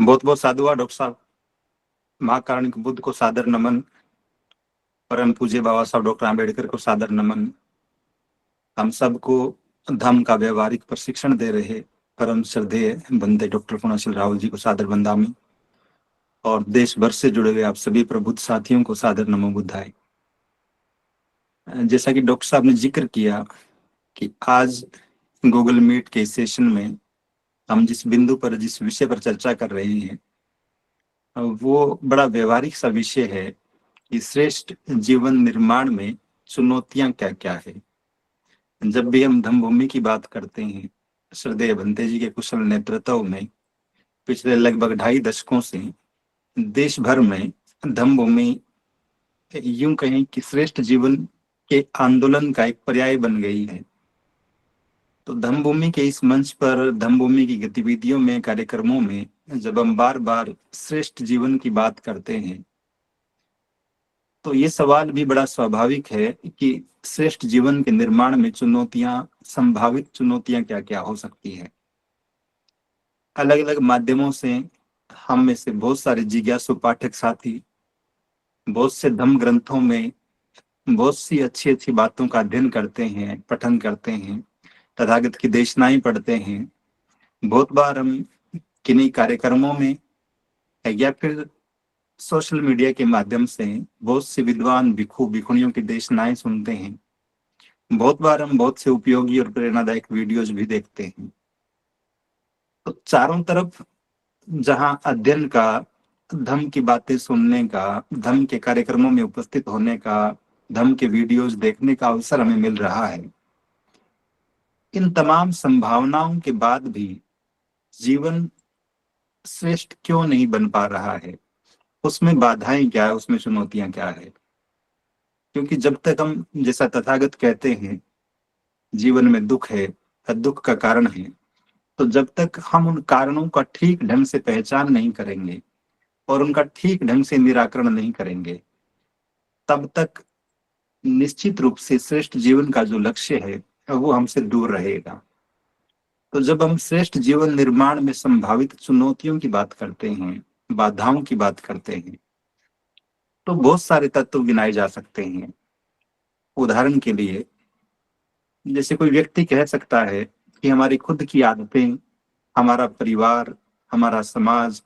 बहुत बहुत साधुवाद डॉक्टर साहब। महाकारुणिक बुद्ध को सादर नमन। परम पूज्य बाबा साहब डॉक्टर आम्बेडकर को सादर नमन। हम सबको धम्म का व्यवहारिक प्रशिक्षण दे रहे परम श्रद्धेय बंदे डॉक्टर पूर्णशील राहुल जी को सादर वंदामी। और देश भर से जुड़े हुए आप सभी प्रबुद्ध साथियों को सादर नमो बुद्धाय। जैसा कि डॉक्टर साहब ने जिक्र किया कि आज गूगल मीट के सेशन में हम जिस बिंदु पर जिस विषय पर चर्चा कर रहे हैं वो बड़ा व्यवहारिक सा विषय है कि श्रेष्ठ जीवन निर्माण में चुनौतियां क्या क्या है। जब भी हम धम्म भूमि की बात करते हैं, श्रद्धेय बंते जी के कुशल नेतृत्व में पिछले लगभग 2.5 दशकों से देश भर में धम्म भूमि यूं कहें कि श्रेष्ठ जीवन के आंदोलन का एक पर्याय बन गई है। तो धम्म भूमि के इस मंच पर धम्म भूमि की गतिविधियों में, कार्यक्रमों में जब हम बार बार श्रेष्ठ जीवन की बात करते हैं तो ये सवाल भी बड़ा स्वाभाविक है कि श्रेष्ठ जीवन के निर्माण में चुनौतियां, संभावित चुनौतियां क्या क्या हो सकती है। अलग अलग माध्यमों से हम में से बहुत सारे जिज्ञासु पाठक साथी बहुत से धम्म ग्रंथों में बहुत सी अच्छी अच्छी बातों का अध्ययन करते हैं, पठन करते हैं, तथागत की देशनाएं पढ़ते हैं। बहुत बार हम किन्हीं कार्यक्रमों में या फिर सोशल मीडिया के माध्यम से बहुत से विद्वान भिक्षु भिक्षुणियों की देशनाएं सुनते हैं। बहुत बार हम बहुत से उपयोगी और प्रेरणादायक वीडियोज भी देखते हैं। तो चारों तरफ जहां अध्ययन का, धम्म की बातें सुनने का, धम्म के कार्यक्रमों में उपस्थित होने का, धम्म के वीडियोज देखने का अवसर हमें मिल रहा है, इन तमाम संभावनाओं के बाद भी जीवन श्रेष्ठ क्यों नहीं बन पा रहा है? उसमें बाधाएं क्या है, उसमें चुनौतियां क्या है? क्योंकि जब तक हम, जैसा तथागत कहते हैं, जीवन में दुख है, दुख का कारण है, तो जब तक हम उन कारणों का ठीक ढंग से पहचान नहीं करेंगे और उनका ठीक ढंग से निराकरण नहीं करेंगे, तब तक निश्चित रूप से श्रेष्ठ जीवन का जो लक्ष्य है वो हमसे दूर रहेगा। तो जब हम श्रेष्ठ जीवन निर्माण में संभावित चुनौतियों की बात करते हैं, बाधाओं की बात करते हैं, तो बहुत सारे तत्व गिनाए जा सकते हैं। उदाहरण के लिए, जैसे कोई व्यक्ति कह सकता है कि हमारी खुद की आदतें, हमारा परिवार, हमारा समाज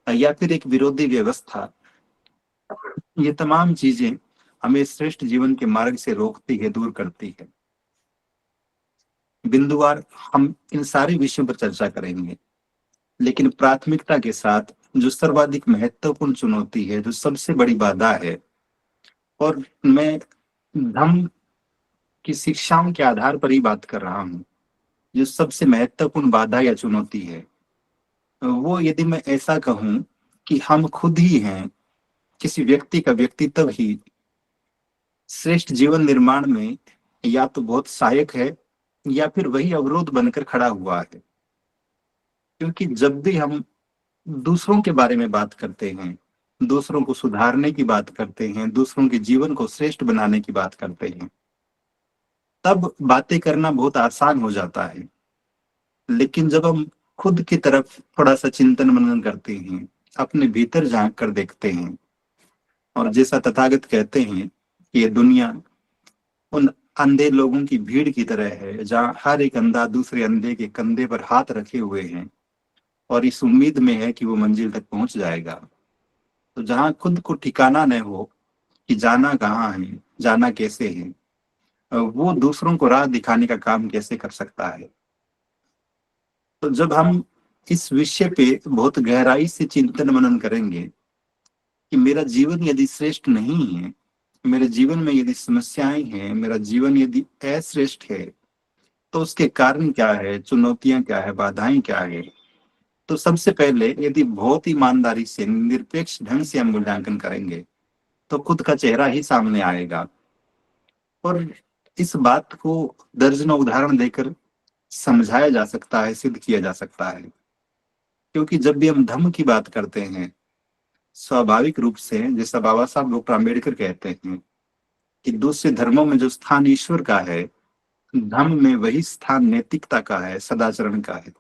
या फिर एक विरोधी व्यवस्था, ये तमाम चीजें हमें श्रेष्ठ जीवन के मार्ग से रोकती है, दूर करती है। बिंदुवार हम इन सारे विषयों पर चर्चा करेंगे, लेकिन प्राथमिकता के साथ जो सर्वाधिक महत्वपूर्ण चुनौती है, जो सबसे बड़ी बाधा है, और मैं धम्म की शिक्षाओं के आधार पर ही बात कर रहा हूं, जो सबसे महत्वपूर्ण बाधा या चुनौती है वो, यदि मैं ऐसा कहूं कि हम खुद ही हैं, किसी व्यक्ति का व्यक्तित्व ही श्रेष्ठ जीवन निर्माण में या तो बहुत सहायक है या फिर वही अवरोध बनकर खड़ा हुआ है। क्योंकि जब भी हम दूसरों के बारे में बात करते हैं, दूसरों को सुधारने की बात करते हैं, दूसरों के जीवन को श्रेष्ठ बनाने की बात करते हैं, तब बातें करना बहुत आसान हो जाता है। लेकिन जब हम खुद की तरफ थोड़ा सा चिंतन मनन करते हैं, अपने भीतर झांक कर देखते हैं, और जैसा तथागत कहते हैं कि ये दुनिया उन अंधे लोगों की भीड़ की तरह है, जहां हर एक अंधा दूसरे अंधे के कंधे पर हाथ रखे हुए हैं और इस उम्मीद में है कि वो मंजिल तक पहुंच जाएगा। तो जहां खुद को ठिकाना न हो कि जाना कहाँ है, जाना कैसे है, वो दूसरों को राह दिखाने का काम कैसे कर सकता है? तो जब हम इस विषय पे बहुत गहराई से चिंतन मनन करेंगे कि मेरा जीवन यदि श्रेष्ठ नहीं है, मेरे जीवन में यदि समस्याएं हैं, मेरा जीवन यदि अश्रेष्ठ है, तो उसके कारण क्या है, चुनौतियां क्या है, बाधाएं क्या है? तो सबसे पहले यदि बहुत ईमानदारी से, निरपेक्ष ढंग से हम मूल्यांकन करेंगे तो खुद का चेहरा ही सामने आएगा। और इस बात को दर्जनों उदाहरण देकर समझाया जा सकता है, सिद्ध किया जा सकता है। क्योंकि जब भी हम धम्म की बात करते हैं, स्वाभाविक रूप से, जैसा बाबा साहब डॉक्टर आम्बेडकर कहते हैं कि दूसरे धर्मों में जो स्थान ईश्वर का है, धम्म में वही स्थान नैतिकता का है, सदाचरण का है।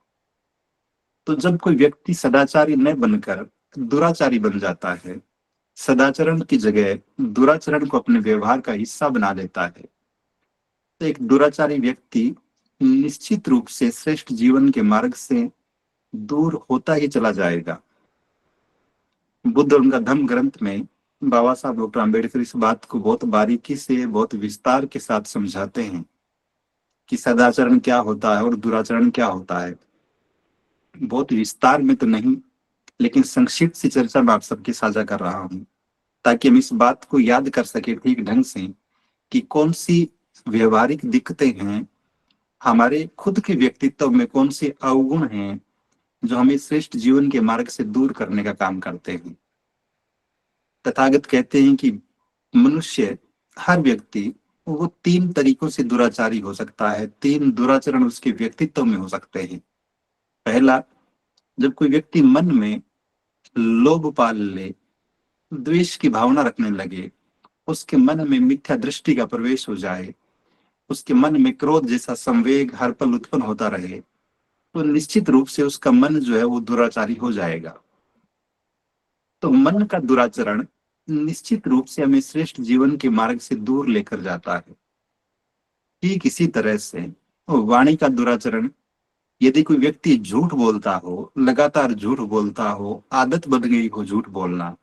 तो जब कोई व्यक्ति सदाचारी न बनकर दुराचारी बन जाता है, सदाचरण की जगह दुराचरण को अपने व्यवहार का हिस्सा बना लेता है, तो एक दुराचारी व्यक्ति निश्चित रूप से श्रेष्ठ जीवन के मार्ग से दूर होता ही चला जाएगा। बुद्ध और उनका धम्म ग्रंथ में बाबा साहब डॉक्टर आम्बेडकर इस बात को बहुत बारीकी से, बहुत विस्तार के साथ समझाते हैं कि सदाचरण क्या होता है और दुराचरण क्या होता है। बहुत विस्तार में तो नहीं, लेकिन संक्षिप्त सी चर्चा मैं आप सबके साझा कर रहा हूँ, ताकि हम इस बात को याद कर सके ठीक ढंग से कि कौन सी व्यवहारिक दिक्कतें हैं हमारे खुद के व्यक्तित्व में, कौन से अवगुण हैं जो हमें श्रेष्ठ जीवन के मार्ग से दूर करने का काम करते हैं। तथागत कहते हैं कि मनुष्य, हर व्यक्ति, वो 3 तरीकों से दुराचारी हो सकता है। 3 दुराचरण उसके व्यक्तित्व में हो सकते हैं। पहला, जब कोई व्यक्ति मन में लोभ पाल ले, द्वेष की भावना रखने लगे, उसके मन में मिथ्या दृष्टि का प्रवेश हो जाए, उसके मन में क्रोध जैसा संवेग हर पल उत्पन्न होता रहे, तो निश्चित रूप से उसका मन जो है वो दुराचारी हो जाएगा। तो मन का दुराचरण निश्चित रूप से हमें श्रेष्ठ जीवन के मार्ग से दूर लेकर जाता है। ठीक इसी तरह से वाणी का दुराचरण, यदि कोई व्यक्ति झूठ बोलता हो, लगातार झूठ बोलता हो, आदत बन गई हो झूठ बोलना,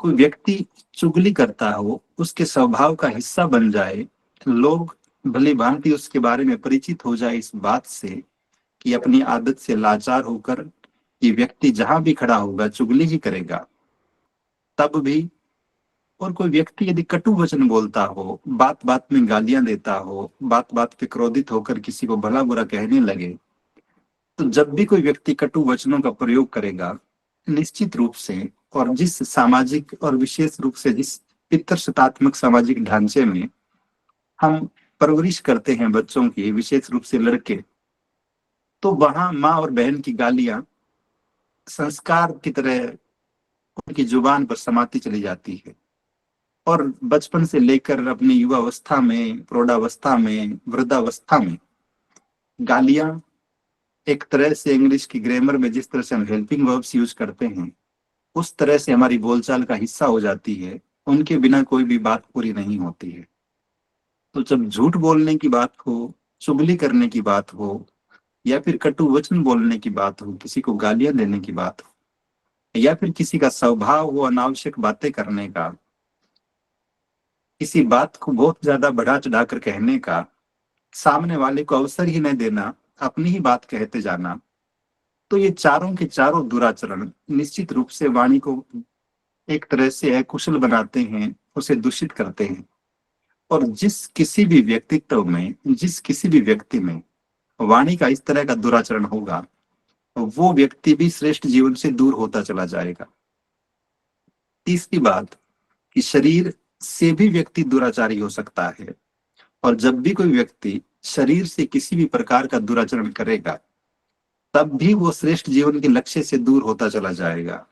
कोई व्यक्ति चुगली करता हो, उसके स्वभाव का हिस्सा बन जाए, लोग भली भांति उसके बारे में परिचित हो जाए इस बात से कि अपनी आदत से लाचार होकर ये व्यक्ति जहां भी खड़ा होगा चुगली ही करेगा, तब भी। और कोई व्यक्ति यदि कटु वचन बोलता हो, बात बात में गालियां देता हो, बात बात पे क्रोधित होकर किसी को भला बुरा कहने लगे, तो जब भी कोई व्यक्ति कटु वचनों का प्रयोग करेगा, निश्चित रूप से, और जिस सामाजिक और विशेष रूप से जिस पितृसत्तात्मक सामाजिक ढांचे में हम परवरिश करते हैं बच्चों की, विशेष रूप से लड़के, तो वहां माँ और बहन की गालियां संस्कार की तरह उनकी जुबान पर समाती चली जाती है। और बचपन से लेकर अपनी युवावस्था में, प्रौढ़ावस्था में, वृद्धावस्था में गालियां एक तरह से, इंग्लिश की ग्रामर में जिस तरह से हम हेल्पिंग वर्ब्स यूज करते हैं, उस तरह से हमारी बोलचाल का हिस्सा हो जाती है। उनके बिना कोई भी बात पूरी नहीं होती है। तो जब झूठ बोलने की बात हो, चुगली करने की बात हो, या फिर कटु वचन बोलने की बात हो, किसी को गालियां देने की बात हो, या फिर किसी का स्वभाव हो अनावश्यक बातें करने का, किसी बात को बहुत ज्यादा बढ़ा चढ़ा कर कहने का, सामने वाले को अवसर ही न देना, अपनी ही बात कहते जाना, तो ये चारों के चारों दुराचरण निश्चित रूप से वाणी को एक तरह से अकुशल बनाते हैं, उसे दूषित करते हैं। और जिस किसी भी व्यक्तित्व में, जिस किसी भी व्यक्ति में वाणी का इस तरह का दुराचरण होगा, वो व्यक्ति भी श्रेष्ठ जीवन से दूर होता चला जाएगा। तीसरी बात कि शरीर से भी व्यक्ति दुराचारी हो सकता है, और जब भी कोई व्यक्ति शरीर से किसी भी प्रकार का दुराचरण करेगा, तब भी वो श्रेष्ठ जीवन के लक्ष्य से दूर होता चला जाएगा।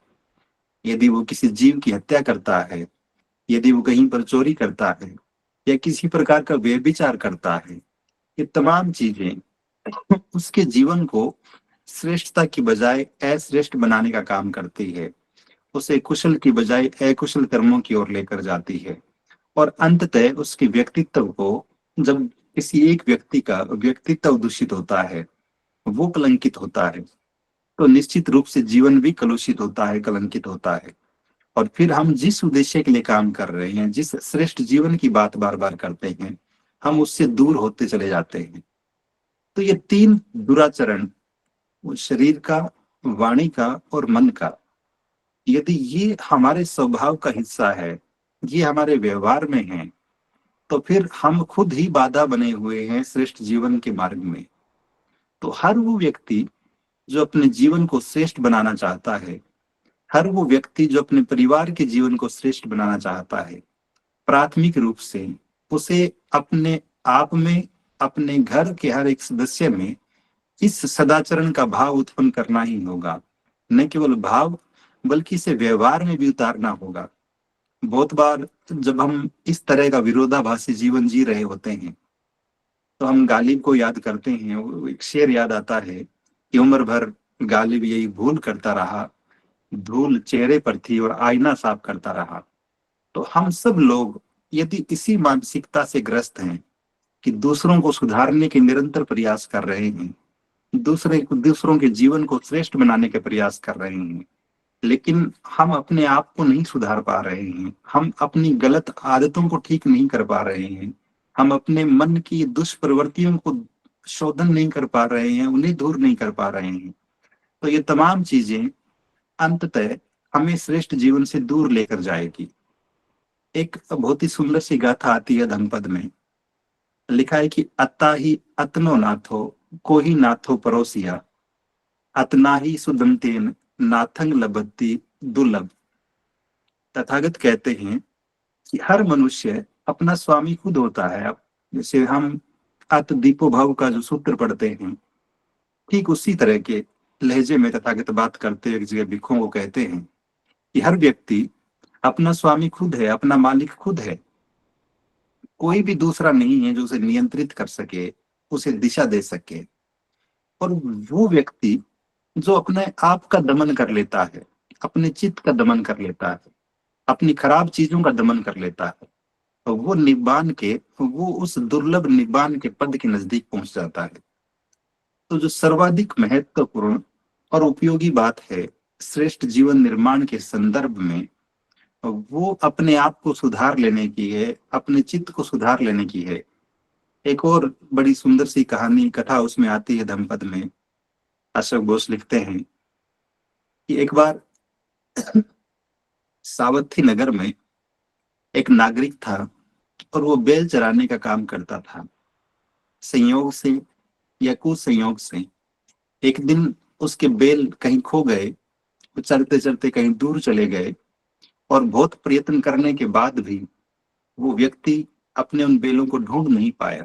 यदि वो किसी जीव की हत्या करता है, यदि वो कहीं पर चोरी करता है, या किसी प्रकार का व्यभिचार करता है, ये तमाम चीजें उसके जीवन को श्रेष्ठता की बजाय अश्रेष्ठ बनाने का काम करती है, उसे कुशल की बजाय अकुशल कर्मों की ओर लेकर जाती है। और अंततः उसके व्यक्तित्व को, जब किसी एक व्यक्ति का व्यक्तित्व दूषित होता है, वो कलंकित होता है, तो निश्चित रूप से जीवन भी कलुषित होता है, कलंकित होता है। और फिर हम जिस उद्देश्य के लिए काम कर रहे हैं, जिस श्रेष्ठ जीवन की बात बार बार करते हैं, हम उससे दूर होते चले जाते हैं। तो ये 3 दुराचरण, शरीर का, वाणी का और मन का, यदि ये हमारे स्वभाव का हिस्सा है, ये हमारे व्यवहार में है, तो फिर हम खुद ही बाधा बने हुए हैं श्रेष्ठ जीवन के मार्ग में। तो हर वो व्यक्ति जो अपने जीवन को श्रेष्ठ बनाना चाहता है, हर वो व्यक्ति जो अपने परिवार के जीवन को श्रेष्ठ बनाना चाहता है, प्राथमिक रूप से उसे अपने आप में, अपने घर के हर एक सदस्य में इस सदाचरण का भाव उत्पन्न करना ही होगा। न केवल भाव, बल्कि इसे व्यवहार में भी उतारना होगा। बहुत बार जब हम इस तरह का विरोधाभासी जीवन जी रहे होते हैं, तो हम गालिब को याद करते हैं, वो एक शेर याद आता है कि उम्र भर गालिब यही भूल करता रहा, धूल चेहरे पर थी और आईना साफ करता रहा। तो हम सब लोग यदि इसी मानसिकता से ग्रस्त हैं कि दूसरों को सुधारने के निरंतर प्रयास कर रहे हैं, दूसरों के जीवन को श्रेष्ठ बनाने के प्रयास कर रहे हैं, लेकिन हम अपने आप को नहीं सुधार पा रहे हैं, हम अपनी गलत आदतों को ठीक नहीं कर पा रहे हैं, हम अपने मन की दुष्प्रवृत्तियों को शोधन नहीं कर पा रहे हैं, उन्हें दूर नहीं कर पा रहे हैं, तो ये तमाम चीजें अंततः हमें श्रेष्ठ जीवन से दूर लेकर जाएगी। एक बहुत ही सुंदर सी गाथा आती है धम्मपद में, लिखा है कि अत्ता ही अतनो नाथो, को ही नाथो परोसिया, अतना ही सुदंतेन नाथंग लबत्ती दुर्लभ। तथागत कहते हैं कि हर मनुष्य अपना स्वामी खुद होता है। अब जैसे हम अत दीपो भाव का जो सूत्र पढ़ते हैं, ठीक उसी तरह के लहजे में तथागत बात करते हुए एक जगह भिक्षुओं को कहते हैं कि हर व्यक्ति अपना स्वामी खुद है, अपना मालिक खुद है। कोई भी दूसरा नहीं है जो उसे नियंत्रित कर सके, उसे दिशा दे सके। और वो व्यक्ति जो अपने आप का दमन कर लेता है, अपने चित्त का दमन कर लेता है, अपनी खराब चीजों का दमन कर लेता है, तो वो निब्बान के, वो उस दुर्लभ निब्बान के पद के नजदीक पहुंच जाता है। तो जो सर्वाधिक महत्वपूर्ण और उपयोगी बात है श्रेष्ठ जीवन निर्माण के संदर्भ में, वो अपने आप को सुधार लेने की है, अपने चित्त को सुधार लेने की है। एक और बड़ी सुंदर सी कहानी कथा उसमें आती है धम्मपद में। अशोक घोष लिखते हैं कि एक बार सावथी नगर में एक नागरिक था और वो बैल चराने का काम करता था। संयोग से या कुसंयोग से एक दिन उसके बैल कहीं खो गए, वो चलते चलते कहीं दूर चले गए और बहुत प्रयत्न करने के बाद भी वो व्यक्ति अपने उन बैलों को ढूंढ नहीं पाया।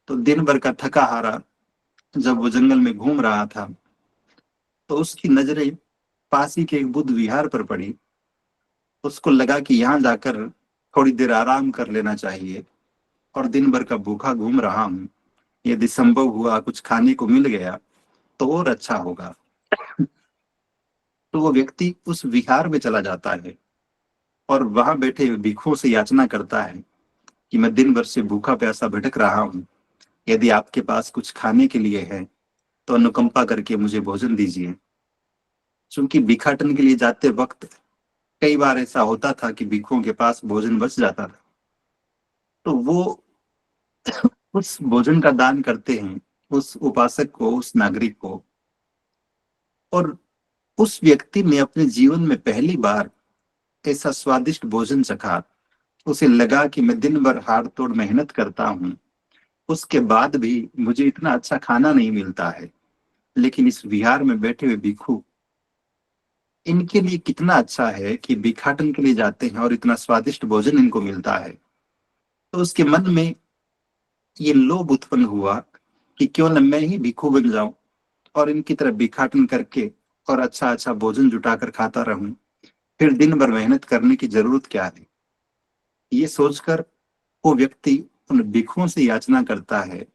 तो दिन भर का थका हारा जब वो जंगल में घूम रहा था, तो उसकी नजरें पास ही के एक बुद्ध विहार पर पड़ी। उसको लगा कि यहाँ जाकर थोड़ी देर आराम कर लेना चाहिए, और दिन भर का भूखा घूम रहा हूँ, यदि संभव हुआ कुछ खाने को मिल गया तो और अच्छा होगा। तो वो व्यक्ति उस विहार में चला जाता है और वहां बैठे भिक्षुओं से याचना करता है कि मैं दिन भर से भूखा प्यासा भटक रहा हूँ, यदि आपके पास कुछ खाने के लिए है तो अनुकंपा करके मुझे भोजन दीजिए। चूंकि भिखाटन के लिए जाते वक्त कई बार ऐसा होता था कि भिक्षुओं के पास भोजन बच जाता था, तो वो उस भोजन का दान करते हैं उस उपासक को, उस नागरिक को। और उस व्यक्ति ने अपने जीवन में पहली बार ऐसा स्वादिष्ट भोजन चखा। उसे लगा कि मैं दिन भर हाड़ तोड़ मेहनत करता हूँ, उसके बाद भी मुझे इतना अच्छा खाना नहीं मिलता है, लेकिन इस विहार में बैठे हुए भिक्षु, इनके लिए कितना अच्छा है कि भिखाटन के लिए जाते हैं और इतना स्वादिष्ट भोजन इनको मिलता है। तो उसके मन में ये लोभ उत्पन्न हुआ कि क्यों न मैं ही भिक्षु बन जाऊं और इनकी तरह भिखाटन करके और अच्छा अच्छा भोजन जुटाकर खाता रहूं, फिर दिन भर मेहनत करने की जरूरत क्या है। ये सोचकर वो व्यक्ति उन भिक्षुओं से याचना करता है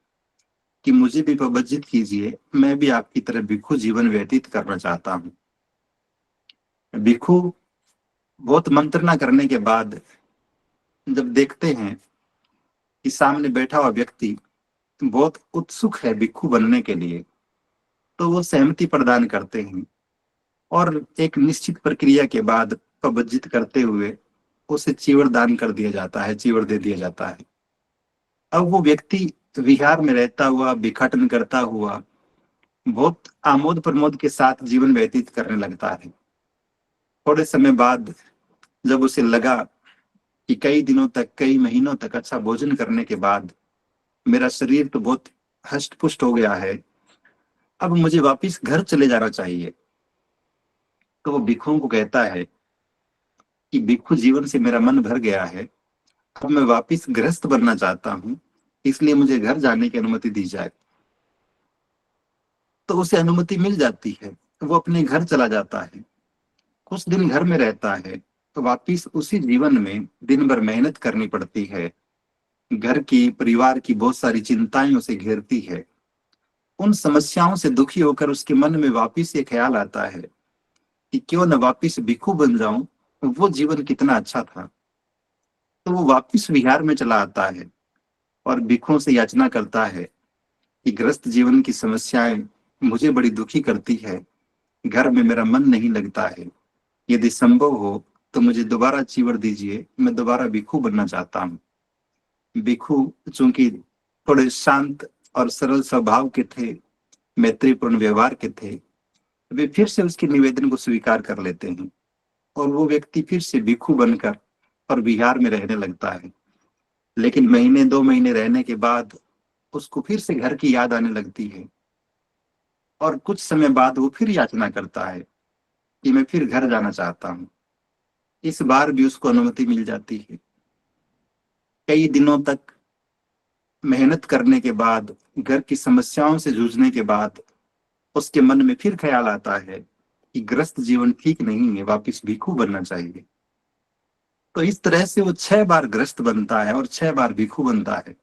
कि मुझे भी प्रबंधित कीजिए, मैं भी आपकी तरह भिक्षु जीवन व्यतीत करना चाहता हूँ। भिक्षु बहुत मंत्रणा करने के बाद जब देखते हैं कि सामने बैठा हुआ व्यक्ति बहुत उत्सुक है भिक्षु बनने के लिए, तो वो सहमति प्रदान करते हैं और एक निश्चित प्रक्रिया के बाद प्रबंधित करते हुए उसे चीवर दान कर दिया जाता है, चीवर दे दिया जाता है। अब वो व्यक्ति विहार में रहता हुआ, भिखाटन करता हुआ बहुत आमोद प्रमोद के साथ जीवन व्यतीत करने लगता है। थोड़े समय बाद जब उसे लगा कि कई दिनों तक, कई महीनों तक अच्छा भोजन करने के बाद मेरा शरीर तो बहुत हष्ट पुष्ट हो गया है, अब मुझे वापिस घर चले जाना चाहिए, तो वो भिक्षुओं को कहता है कि भिक्षु जीवन से मेरा मन भर गया है, अब मैं वापिस गृहस्थ बनना चाहता हूँ, इसलिए मुझे घर जाने की अनुमति दी जाए। तो उसे अनुमति मिल जाती है, वो अपने घर चला जाता है, कुछ दिन घर में रहता है, तो वापिस उसी जीवन में दिन भर मेहनत करनी पड़ती है। घर की, परिवार की बहुत सारी चिंताएं उसे घेरती है उन समस्याओं से दुखी होकर उसके मन में वापिस ये ख्याल आता है कि क्यों न वापिस भिक्षु बन जाऊं, वो जीवन कितना अच्छा था। तो वो वापिस विहार में चला आता है और भिक्षुओं से याचना करता है कि ग्रस्त जीवन की समस्याएं मुझे बड़ी दुखी करती है, घर में मेरा मन नहीं लगता है, यदि संभव हो तो मुझे दोबारा चीवर दीजिए, मैं दोबारा भिक्षु बनना चाहता हूँ। भिक्षु चूंकि थोड़े शांत और सरल स्वभाव के थे, मैत्रीपूर्ण व्यवहार के थे, वे फिर से उसके निवेदन को स्वीकार कर लेते हैं और वो व्यक्ति फिर से भिक्षु बनकर और बिहार में रहने लगता है। लेकिन महीने 2 महीने रहने के बाद उसको फिर से घर की याद आने लगती है और कुछ समय बाद वो फिर याचना करता है कि मैं फिर घर जाना चाहता हूँ। इस बार भी उसको अनुमति मिल जाती है। कई दिनों तक मेहनत करने के बाद, घर की समस्याओं से जूझने के बाद उसके मन में फिर ख्याल आता है कि ग्रस्त जीवन ठीक नहीं है, वापिस भिक्षु बनना चाहिए। तो इस तरह से वो 6 बार ग्रस्त बनता है और 6 बार भिक्षु बनता है।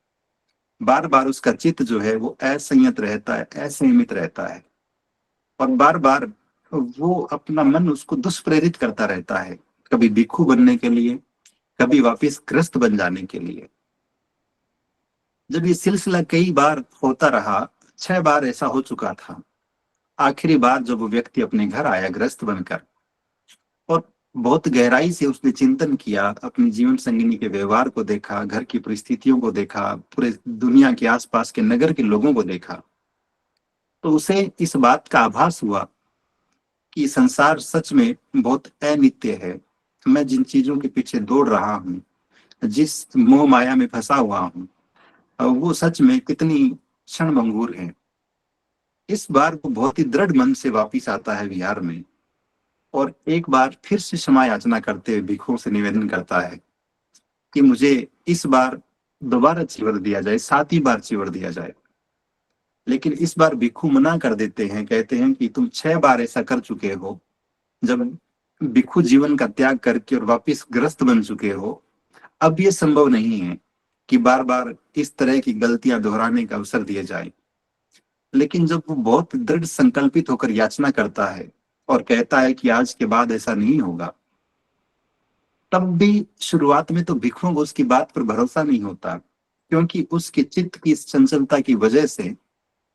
बार बार उसका चित्त जो है वो असंयत रहता है, असंयमित रहता है और बार बार वो अपना मन उसको दुष्प्रेरित करता रहता है, कभी भिक्षु बनने के लिए, कभी वापिस ग्रस्त बन जाने के लिए। जब ये सिलसिला कई बार होता रहा, 6 बार ऐसा हो चुका था, आखिरी बार जब वो व्यक्ति अपने घर आया ग्रस्त बनकर और बहुत गहराई से उसने चिंतन किया, अपनी जीवन संगिनी के व्यवहार को देखा, घर की परिस्थितियों को देखा, पूरे दुनिया के आसपास के नगर के लोगों को देखा, तो उसे इस बात का आभास हुआ कि संसार सच में बहुत अनित्य है। मैं जिन चीजों के पीछे दौड़ रहा हूँ, जिस मोह माया में फंसा हुआ हूँ, वो सच में कितनी क्षणभंगुर है। इस बार वो बहुत ही दृढ़ मन से वापिस आता है विहार में और एक बार फिर से क्षमा याचना करते हुए भिक्षुओं से निवेदन करता है कि मुझे इस बार दोबारा चीवर दिया जाए, 7वीं बार चीवर दिया जाए। लेकिन इस बार भिक्षु मना कर देते हैं, कहते हैं कि तुम 6 बार ऐसा कर चुके हो, जब भिक्षु जीवन का त्याग करके और वापिस ग्रस्त बन चुके हो, अब ये संभव नहीं है कि बार बार इस तरह की गलतियां दोहराने का अवसर दिया जाए। लेकिन जब वो बहुत दृढ़ संकल्पित होकर याचना करता है और कहता है कि आज के बाद ऐसा नहीं होगा, तब भी शुरुआत में तो भिक्षुओं को उसकी बात पर भरोसा नहीं होता, क्योंकि उसके चित्त की इस चंचलता की वजह से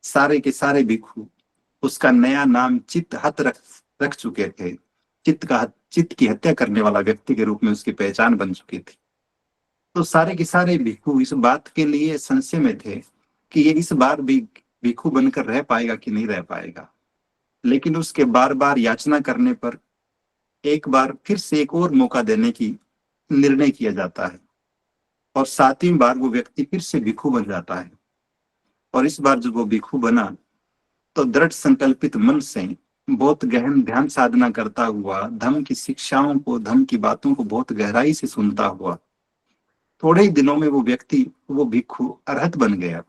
सारे के सारे भिक्षु उसका नया नाम चित्त हत रख चुके थे। चित्त की हत्या करने वाला व्यक्ति के रूप में उसकी पहचान बन चुकी थी। तो सारे के सारे भिक्षु इस बात के लिए संशय में थे कि ये इस बार भी भिक्षु बनकर रह पाएगा कि नहीं रह पाएगा। लेकिन उसके बार बार याचना करने पर एक बार फिर से एक और मौका देने की निर्णय किया जाता है और 7वीं बार वो व्यक्ति फिर से भिक्षु बन जाता है। और इस बार जब वो भिक्षु बना तो दृढ़ संकल्पित मन से बहुत गहन ध्यान साधना करता हुआ, धम्म की शिक्षाओं को, धम्म की बातों को बहुत गहराई से सुनता हुआ, थोड़े ही दिनों में वो व्यक्ति, वो भिक्षु अरहत बन गया।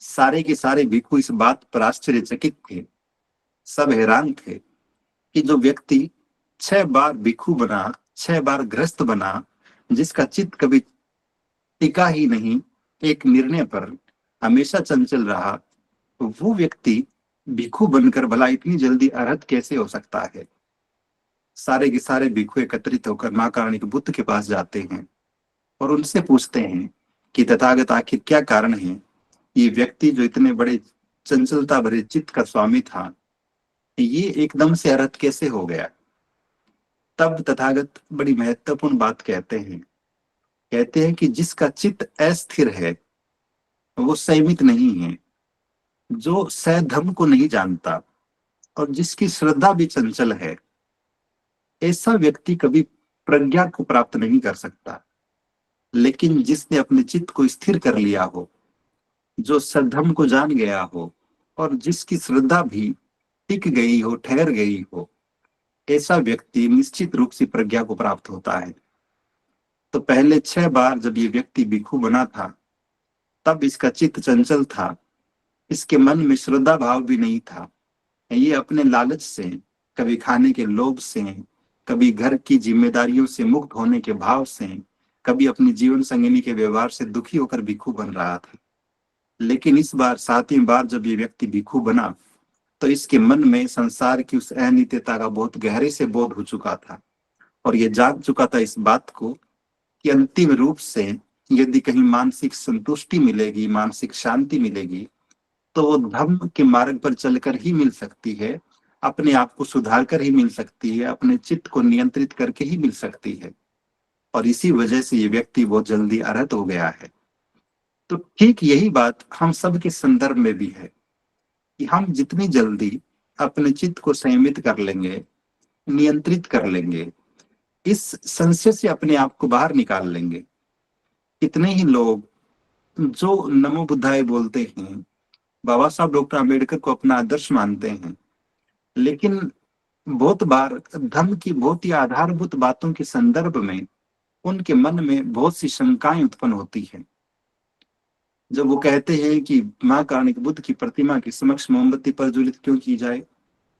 सारे के सारे भिक्षु इस बात पर आश्चर्यचकित थे, सब हैरान थे कि जो व्यक्ति 6 बार भिक्षु बना, 6 बार ग्रस्त बना, जिसका चित्त कभी टिका ही नहीं एक निर्णय पर, हमेशा चंचल रहा, वो व्यक्ति भिक्षु बनकर भला इतनी जल्दी अरहत कैसे हो सकता है। सारे के सारे भिक्षु एकत्रित होकर माँ रानी के बुद्ध के पास जाते हैं और उनसे पूछते हैं कि तथागत आखिर क्या कारण है, ये व्यक्ति जो इतने बड़े चंचलता भरे चित्त का स्वामी था, ये एकदम से अरहत कैसे हो गया। तब तथागत बड़ी महत्वपूर्ण बात कहते हैं कि जिसका चित्त अस्थिर है, वो संयमित नहीं है, जो सधर्म को नहीं जानता और जिसकी श्रद्धा भी चंचल है, ऐसा व्यक्ति कभी प्रज्ञा को प्राप्त नहीं कर सकता। लेकिन जिसने अपने चित्त को स्थिर कर लिया हो, जो सधर्म को जान गया हो और जिसकी श्रद्धा भी टिक गई हो, ठहर गई हो, ऐसा व्यक्ति निश्चित रूप से प्रज्ञा को प्राप्त होता है। तो पहले 6 बार जब ये व्यक्ति भिक्षु बना था, तब इसका चित्त चंचल था, इसके मन में श्रद्धा भाव भी नहीं था। ये अपने लालच से, कभी खाने के लोभ से, कभी घर की जिम्मेदारियों से मुक्त होने के भाव से, कभी अपनी जीवन संगिनी के व्यवहार से दुखी होकर भिक्षु बन रहा था। लेकिन इस बार 7वीं बार जब ये व्यक्ति भिक्षु बना तो इसके मन में संसार की उस अनित्यता का बहुत गहरे से बोध हो चुका था, और ये जान चुका था इस बात को कि अंतिम रूप से यदि कहीं मानसिक संतुष्टि मिलेगी, मानसिक शांति मिलेगी, तो वो धर्म के मार्ग पर चलकर ही मिल सकती है, अपने आप को सुधार कर ही मिल सकती है, अपने चित्त को नियंत्रित करके ही मिल सकती है। और इसी वजह से ये व्यक्ति बहुत जल्दी अरहत हो गया है। तो ठीक यही बात हम सब के संदर्भ में भी है कि हम जितनी जल्दी अपने चित्त को संयमित कर लेंगे, नियंत्रित कर लेंगे, इस संशय से अपने आप को बाहर निकाल लेंगे। कितने ही लोग जो नमो बुद्धाय बोलते हैं, बाबा साहब डॉक्टर अम्बेडकर को अपना आदर्श मानते हैं, लेकिन बहुत बार धर्म की बहुत ही आधारभूत बातों के संदर्भ में उनके मन में बहुत सी शंकाएं उत्पन्न होती है। जब वो कहते हैं कि महाकारुणिक बुद्ध की प्रतिमा के समक्ष मोमबत्ती प्रज्वलित क्यों की जाए,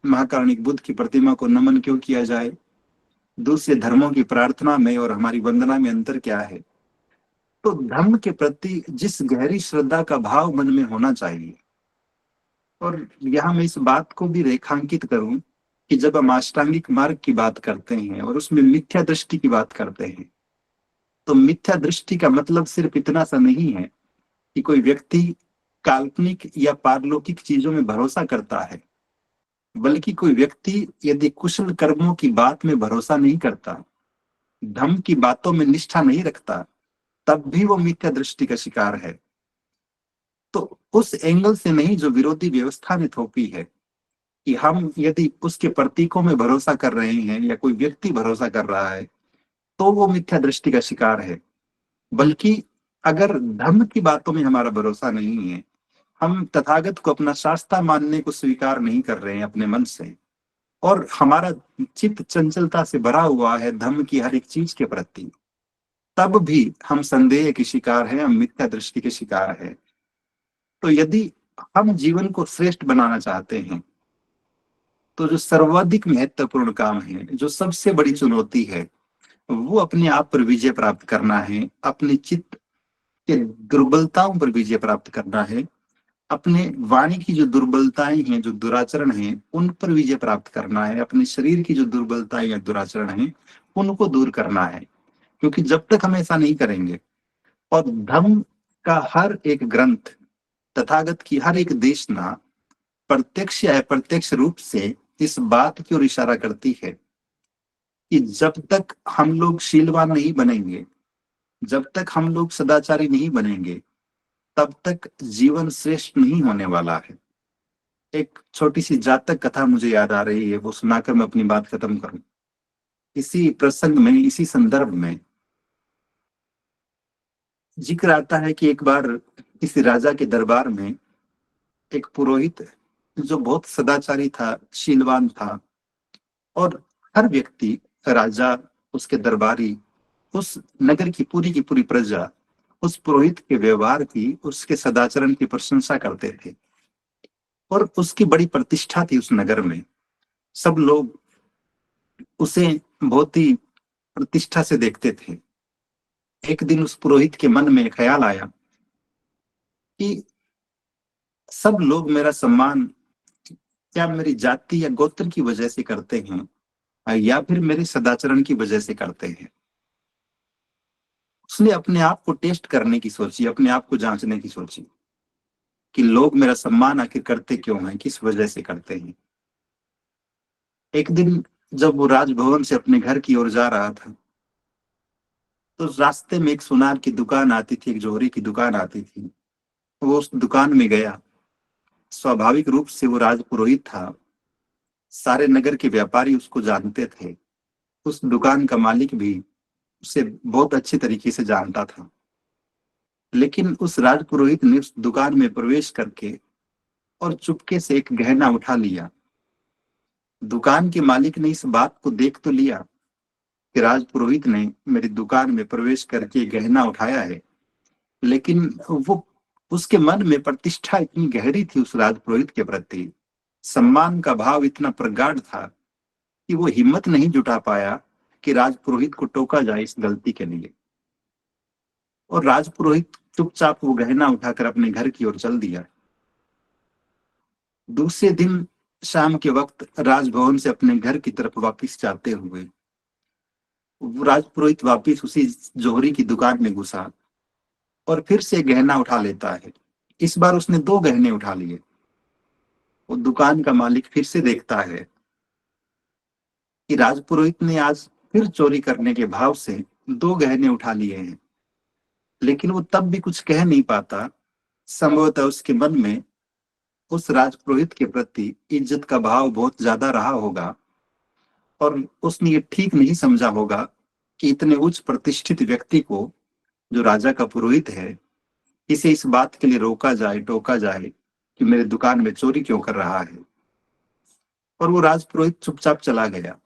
महाकारुणिक बुद्ध की प्रतिमा को नमन क्यों किया जाए, दूसरे धर्मों की प्रार्थना में और हमारी वंदना में अंतर क्या है। तो धर्म के प्रति जिस गहरी श्रद्धा का भाव मन में होना चाहिए, और यहाँ मैं इस बात को भी रेखांकित करूं कि जब हम अष्टांगिक मार्ग की बात करते हैं और उसमें मिथ्या दृष्टि की बात करते हैं, तो मिथ्या दृष्टि का मतलब सिर्फ इतना सा नहीं है कि कोई व्यक्ति काल्पनिक या पारलौकिक चीजों में भरोसा करता है, बल्कि कोई व्यक्ति यदि कुशल कर्मों की बात में भरोसा नहीं करता, धर्म की बातों में निष्ठा नहीं रखता, तब भी वो मिथ्या दृष्टि का शिकार है। तो उस एंगल से नहीं जो विरोधी व्यवस्था ने थोपी है कि हम यदि उसके प्रतीकों में भरोसा कर रहे हैं या कोई व्यक्ति भरोसा कर रहा है तो वो मिथ्या दृष्टि का शिकार है, बल्कि अगर धर्म की बातों में हमारा भरोसा नहीं है, हम तथागत को अपना शास्त्रा मानने को स्वीकार नहीं कर रहे हैं अपने मन से, और हमारा चित्त चंचलता से भरा हुआ है धर्म की हर एक चीज के प्रति, तब भी हम संदेह के शिकार हैं, हम मिथ्या दृष्टि के शिकार हैं। तो यदि हम जीवन को श्रेष्ठ बनाना चाहते हैं, तो जो सर्वाधिक महत्वपूर्ण काम है, जो सबसे बड़ी चुनौती है, वो अपने आप पर विजय प्राप्त करना है, अपने चित्त के दुर्बलताओं पर विजय प्राप्त करना है, अपने वाणी की जो दुर्बलताएं हैं, जो दुराचरण हैं, उन पर विजय प्राप्त करना है, अपने शरीर की जो दुर्बलताएं या दुराचरण हैं उनको दूर करना है। क्योंकि जब तक हम ऐसा नहीं करेंगे, और धर्म का हर एक ग्रंथ, तथागत की हर एक देशना प्रत्यक्ष या अप्रत्यक्ष रूप से इस बात की ओर इशारा करती है कि जब तक हम लोग शीलवान नहीं बनेंगे, जब तक हम लोग सदाचारी नहीं बनेंगे, तब तक जीवन श्रेष्ठ नहीं होने वाला है। एक छोटी सी जातक कथा मुझे याद आ रही है, वो सुनाकर मैं अपनी बात खत्म करूं। इसी प्रसंग में, इसी संदर्भ में जिक्र आता है कि एक बार किसी राजा के दरबार में एक पुरोहित जो बहुत सदाचारी था, शीलवान था, और हर व्यक्ति, राजा, उसके दरबारी, उस नगर की पूरी प्रजा उस पुरोहित के व्यवहार की, उसके सदाचरण की प्रशंसा करते थे, और उसकी बड़ी प्रतिष्ठा थी उस नगर में। सब लोग उसे बहुत ही प्रतिष्ठा से देखते थे। एक दिन उस पुरोहित के मन में ख्याल आया कि सब लोग मेरा सम्मान क्या मेरी जाति या गोत्र की वजह से करते हैं या फिर मेरे सदाचरण की वजह से करते हैं। उसने अपने आप को टेस्ट करने की सोची, अपने आप को जांचने की सोची कि लोग मेरा सम्मान आखिर करते क्यों हैं, किस वजह से करते हैं। एक दिन जब वो राजभवन से अपने घर की ओर जा रहा था, तो रास्ते में एक सुनार की दुकान आती थी, एक जोहरी की दुकान आती थी। वो उस दुकान में गया। स्वाभाविक रूप से वो राजपुरोहित था, सारे नगर के व्यापारी उसको जानते थे, उस दुकान का मालिक भी उसे बहुत अच्छे तरीके से जानता था। लेकिन उस राजपुरोहित ने उस दुकान में प्रवेश करके और चुपके से एक गहना उठा लिया। दुकान के मालिक ने इस बात को देख तो लिया कि राजपुरोहित ने मेरी दुकान में प्रवेश करके गहना उठाया है, लेकिन वो, उसके मन में प्रतिष्ठा इतनी गहरी थी उस राजपुरोहित के प्रति, सम्मान का भाव इतना प्रगाढ़ था कि वो हिम्मत नहीं जुटा पाया कि राजपुरोहित को टोका जाए इस गलती के लिए। और राजपुरोहित चुपचाप वो गहना उठाकर अपने घर की ओर चल दिया। दूसरे दिन शाम के वक्त राजभवन से अपने घर की तरफ वापस जाते हुए वो राजपुरोहित वापिस उसी जोहरी की दुकान में घुसा और फिर से गहना उठा लेता है। इस बार उसने दो गहने उठा लिए। वो दुकान का मालिक फिर से देखता है कि राजपुरोहित ने आज फिर चोरी करने के भाव से दो गहने उठा लिए हैं, लेकिन वो तब भी कुछ कह नहीं पाता। संभवतः उसके मन में उस राजपुरोहित के प्रति इज्जत का भाव बहुत ज्यादा रहा होगा और उसने ये ठीक नहीं समझा होगा कि इतने उच्च प्रतिष्ठित व्यक्ति को, जो राजा का पुरोहित है, इसे इस बात के लिए रोका जाए, टोका जाए कि मेरे दुकान में चोरी क्यों कर रहा है। और वो राजपुरोहित चुपचाप चला गया।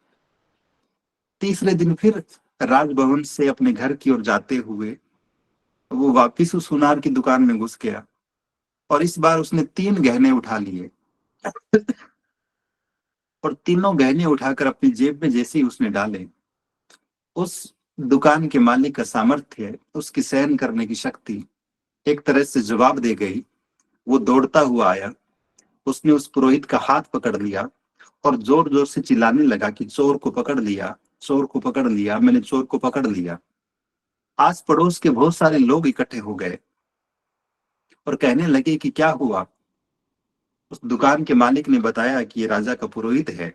तीसरे दिन फिर राजभवन से अपने घर की ओर जाते हुए वो वापिस उस सुनार की दुकान में घुस गया और इस बार उसने तीन गहने उठा लिए। और तीनों गहने उठाकर अपनी जेब में जैसे ही उसने डाले, उस दुकान के मालिक का सामर्थ्य, उसकी सहन करने की शक्ति एक तरह से जवाब दे गई। वो दौड़ता हुआ आया, उसने उस पुरोहित का हाथ पकड़ लिया और जोर जोर से चिल्लाने लगा कि चोर को पकड़ लिया, चोर को पकड़ लिया, मैंने चोर को पकड़ लिया। आस पड़ोस के बहुत सारे लोग इकट्ठे हो गए और कहने लगे कि क्या हुआ। उस दुकान के मालिक ने बताया कि ये राजा का पुरोहित है,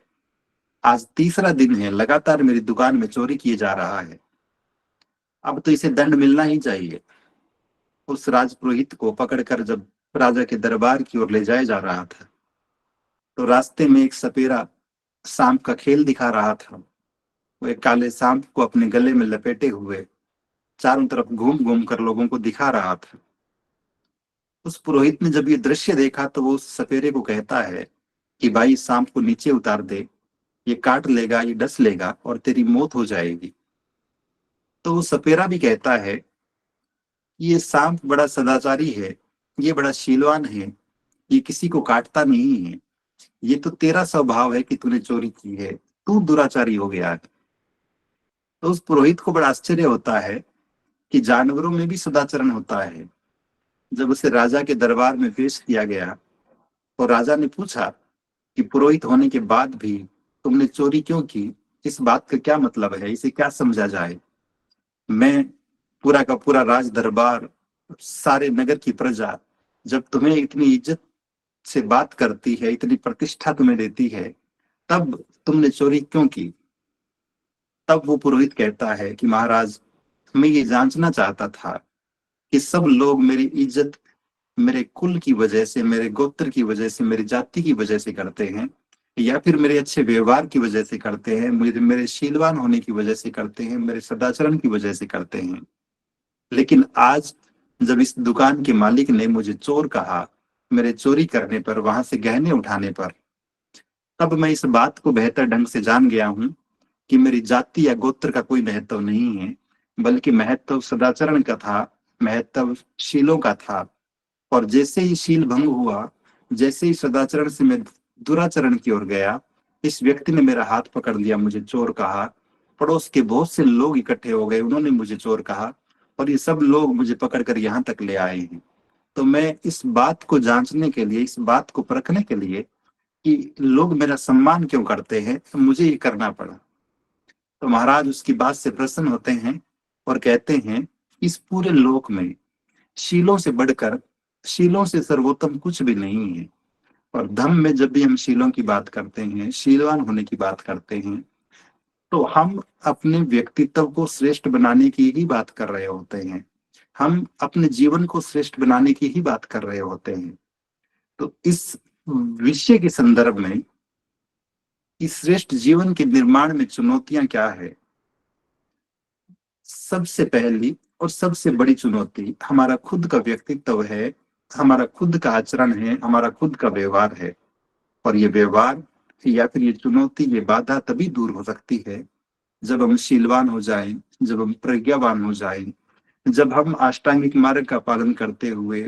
आज तीसरा दिन है लगातार मेरी दुकान में चोरी किए जा रहा है, अब तो इसे दंड मिलना ही चाहिए। उस राजपुरोहित को पकड़कर जब राजा के दरबार की ओर ले जाया जा रहा था, तो रास्ते में एक सपेरा सांप का खेल दिखा रहा था। वो एक काले सांप को अपने गले में लपेटे हुए चारों तरफ घूम घूम कर लोगों को दिखा रहा था। उस पुरोहित ने जब ये दृश्य देखा तो वो उस सपेरे को कहता है कि भाई सांप को नीचे उतार दे, ये काट लेगा, ये डस लेगा और तेरी मौत हो जाएगी। तो वो सपेरा भी कहता है ये सांप बड़ा सदाचारी है, ये बड़ा शीलवान है, ये किसी को काटता नहीं है, ये तो तेरा स्वभाव है कि तूने चोरी की है, तू दुराचारी हो गया है। तो उस पुरोहित को बड़ा आश्चर्य होता है कि जानवरों में भी सदाचरण होता है। जब उसे राजा के दरबार में पेश किया गया और राजा ने पूछा कि पुरोहित होने के बाद भी तुमने चोरी क्यों की, इस बात का क्या मतलब है, इसे क्या समझा जाए। मैं, पूरा का पूरा राज दरबार, सारे नगर की प्रजा जब तुम्हें इतनी इज्जत से बात करती है, इतनी प्रतिष्ठा तुम्हें देती है, तब तुमने चोरी क्यों की। तब वो पुरोहित कहता है कि महाराज, मैं ये जांचना चाहता था कि सब लोग मेरी इज्जत मेरे कुल की वजह से, मेरे गोत्र की वजह से, मेरी जाति की वजह से करते हैं, या फिर मेरे अच्छे व्यवहार की वजह से करते हैं, मुझे मेरे शीलवान होने की वजह से करते हैं, मेरे सदाचरण की वजह से करते हैं। लेकिन आज जब इस दुकान के मालिक ने मुझे चोर कहा, मेरे चोरी करने पर, वहां से गहने उठाने पर, तब मैं इस बात को बेहतर ढंग से जान गया हूं कि मेरी जाति या गोत्र का कोई महत्व नहीं है, बल्कि महत्व सदाचरण का था, महत्व शीलों का था। और जैसे ही शील भंग हुआ, जैसे ही सदाचरण से मैं दुराचरण की ओर गया, इस व्यक्ति ने मेरा हाथ पकड़ लिया, मुझे चोर कहा। पड़ोस के बहुत से लोग इकट्ठे हो गए, उन्होंने मुझे चोर कहा और ये सब लोग मुझे पकड़कर यहाँ तक ले आए हैं। तो मैं इस बात को जांचने के लिए, इस बात को परखने के लिए कि लोग मेरा सम्मान क्यों करते हैं, तो मुझे ये करना पड़ा। तो महाराज उसकी बात से प्रसन्न होते हैं और कहते हैं, इस पूरे लोक में शीलों से बढ़कर, शीलों से सर्वोत्तम कुछ भी नहीं है। और धम्म में जब भी हम शीलों की बात करते हैं, शीलवान होने की बात करते हैं, तो हम अपने व्यक्तित्व को श्रेष्ठ बनाने की ही बात कर रहे होते हैं, हम अपने जीवन को श्रेष्ठ बनाने की ही बात कर रहे होते हैं। तो इस विषय के संदर्भ में, इस श्रेष्ठ जीवन के निर्माण में चुनौतियां क्या है। सबसे पहली और सबसे बड़ी चुनौती हमारा खुद का व्यक्तित्व है, हमारा खुद का आचरण है, हमारा खुद का व्यवहार है। और ये व्यवहार या फिर ये चुनौती, ये बाधा तभी दूर हो सकती है जब हम शीलवान हो जाएं, जब हम प्रज्ञावान हो जाएं, जब हम अष्टांगिक मार्ग का पालन करते हुए,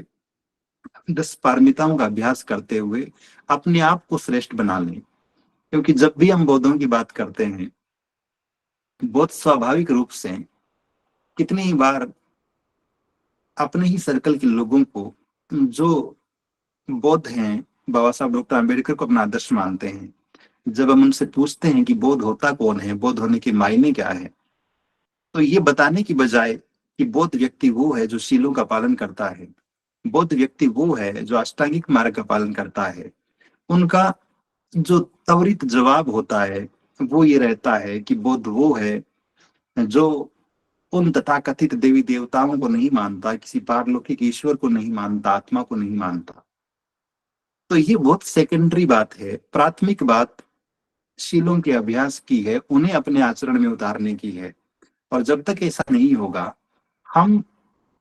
10 पारमिताओं का अभ्यास करते हुए अपने आप को श्रेष्ठ बना लें। क्योंकि जब भी हम बोधों की बात करते हैं, बहुत स्वाभाविक रूप से, कितनी बार अपने ही सर्कल के लोगों को, जो बौद्ध हैं, बाबा साहब डॉक्टर आम्बेडकर को अपना आदर्श मानते हैं, जब हम उनसे पूछते हैं कि बौद्ध होता कौन है, बौद्ध होने के मायने क्या है, तो ये बताने की बजाय कि बौद्ध व्यक्ति वो है जो शीलों का पालन करता है, बौद्ध व्यक्ति वो है जो अष्टांगिक मार्ग का पालन करता है, उनका जो त्वरित जवाब होता है वो ये रहता है कि बौद्ध वो है जो उन तथाकथित देवी देवताओं को नहीं मानता, किसी पारलौकिक ईश्वर को नहीं मानता, आत्मा को नहीं मानता। तो ये बहुत सेकेंडरी बात है। प्राथमिक बात शीलों के अभ्यास की है, उन्हें अपने आचरण में उतारने की है। और जब तक ऐसा नहीं होगा, हम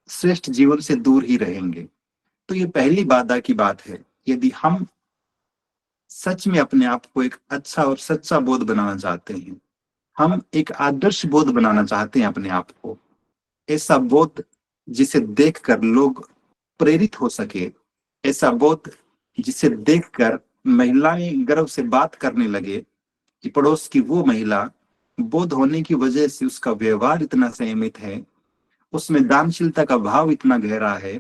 श्रेष्ठ जीवन से दूर ही रहेंगे। तो ये पहली बाधा की बात है। यदि हम सच में अपने आप को एक अच्छा और सच्चा बोध बनाना चाहते हैं, हम एक आदर्श बोध बनाना चाहते हैं अपने आप को, ऐसा बोध जिसे देखकर लोग प्रेरित हो सके, ऐसा बोध जिसे देखकर महिलाएं गर्व से बात करने लगे कि पड़ोस की वो महिला, बोध होने की वजह से उसका व्यवहार इतना संयमित है, उसमें दानशीलता का भाव इतना गहरा है,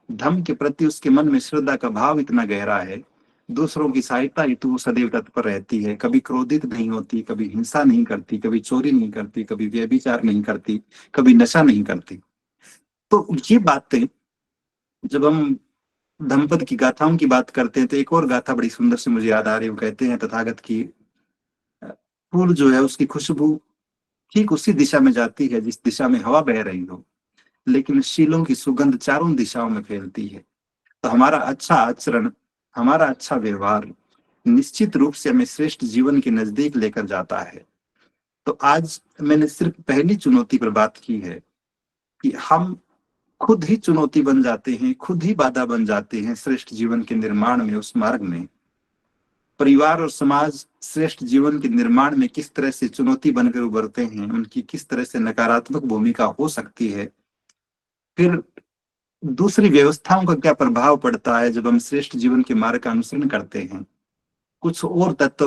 धर्म के प्रति उसके मन में श्रद्धा का भाव इतना गहरा है, दूसरों की सहायता हेतु वो सदैव तत्पर रहती है, कभी क्रोधित नहीं होती, कभी हिंसा नहीं करती, कभी चोरी नहीं करती, कभी व्यभिचार नहीं करती, कभी नशा नहीं करती। तो ये बातें जब हम धम्मपद की गाथाओं की बात करते हैं, तो एक और गाथा बड़ी सुंदर से मुझे याद आ रही है। वो कहते हैं तथागत की फूल जो है उसकी खुशबू ठीक उसी दिशा में जाती है जिस दिशा में हवा बह रही हो, लेकिन शीलों की सुगंध चारों दिशाओं में फैलती है। तो हमारा अच्छा आचरण, हमारा अच्छा व्यवहार निश्चित रूप से हमें श्रेष्ठ जीवन के नजदीक लेकर जाता है। तो आज मैंने सिर्फ पहली चुनौती पर बात की है कि हम खुद ही चुनौती बन जाते हैं, खुद ही बाधा बन जाते हैं श्रेष्ठ जीवन के निर्माण में। उस मार्ग में परिवार और समाज श्रेष्ठ जीवन के निर्माण में किस तरह से चुनौती बनकर उभरते हैं, उनकी किस तरह से नकारात्मक भूमिका हो सकती है, फिर दूसरी व्यवस्थाओं का क्या प्रभाव पड़ता है जब हम श्रेष्ठ जीवन के मार्ग का अनुसरण करते हैं। कुछ और तत्व